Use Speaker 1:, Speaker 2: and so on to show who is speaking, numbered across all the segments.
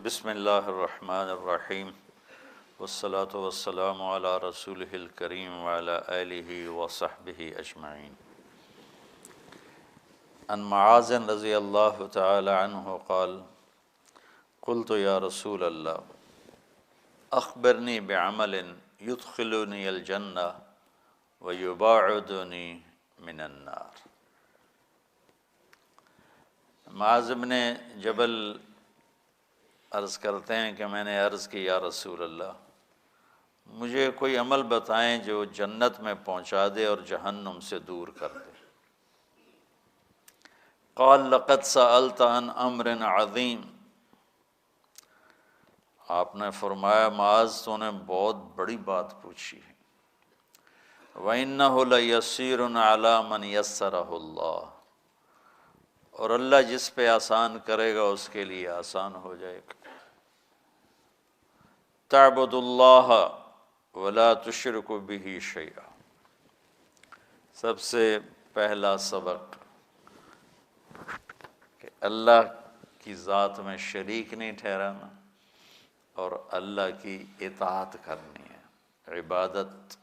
Speaker 1: بسم اللہ الرحمن الرحیم والصلاة والسلام علی رسولہ الکریم وعلی آلہ وصحبہ اجمعین۔ عن معاذ رضی اللہ تعالی عنہ قال قلت یا رسول اللہ اخبرنی بعمل یدخلنی الجنہ ویباعدنی من النار۔ معاذ بن جبل عرض کرتے ہیں کہ میں نے عرض کی یا رسول اللہ مجھے کوئی عمل بتائیں جو جنت میں پہنچا دے اور جہنم سے دور کر دے۔ قال لقد سألت عن امر عظیم، آپ نے فرمایا معاذ تو نے بہت بڑی بات پوچھی ہے۔ وَإِنَّهُ لَيَسِّيرٌ عَلَى مَنْ يَسَّرَهُ اللَّهُ، اور اللہ جس پہ آسان کرے گا اس کے لیے آسان ہو جائے گا۔ تعبد اللہ ولا تشرک بہ شیئا، سب سے پہلا سبق کہ اللہ کی ذات میں شریک نہیں ٹھہرانا اور اللہ کی اطاعت کرنی ہے، عبادت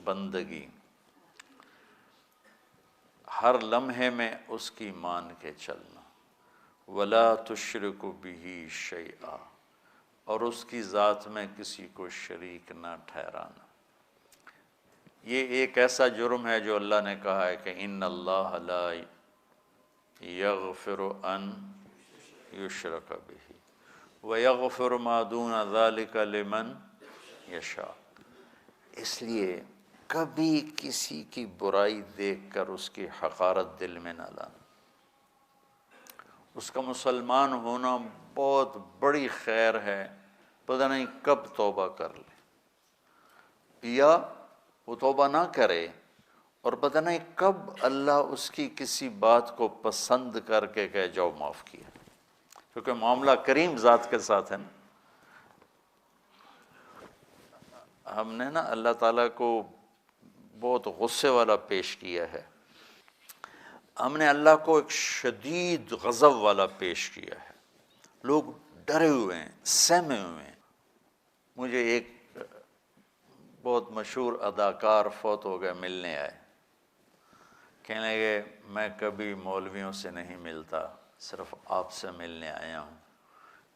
Speaker 1: بندگی ہر لمحے میں اس کی مان کے چلنا۔ ولا تشرک بہ شیئا، اور اس کی ذات میں کسی کو شریک نہ ٹھہرانا۔ یہ ایک ایسا جرم ہے جو اللہ نے کہا ہے کہ ان اللہ لا یغفر ان یشرک بہ ویغفر ما دون ذلک لمن یشاء۔ اس لیے کبھی کسی کی برائی دیکھ کر اس کی حقارت دل میں نہ لانا۔ اس کا مسلمان ہونا بہت بڑی خیر ہے، پتہ نہیں کب توبہ کر لے، یا وہ توبہ نہ کرے اور پتہ نہیں کب اللہ اس کی کسی بات کو پسند کر کے کہ جاؤ معاف کیا، کیونکہ معاملہ کریم ذات کے ساتھ ہے نا۔ ہم نے نا اللہ تعالیٰ کو بہت غصے والا پیش کیا ہے، ہم نے اللہ کو ایک شدید غضب والا پیش کیا ہے، لوگ ڈرے ہوئے ہیں، سہمے ہوئے ہیں۔ مجھے ایک بہت مشہور اداکار فوت ہو گئے، ملنے آئے، کہنے لگے میں کبھی مولویوں سے نہیں ملتا، صرف آپ سے ملنے آیا ہوں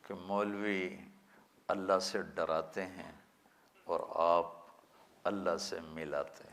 Speaker 1: کہ مولوی اللہ سے ڈراتے ہیں اور آپ اللہ سے ملاتے ہیں۔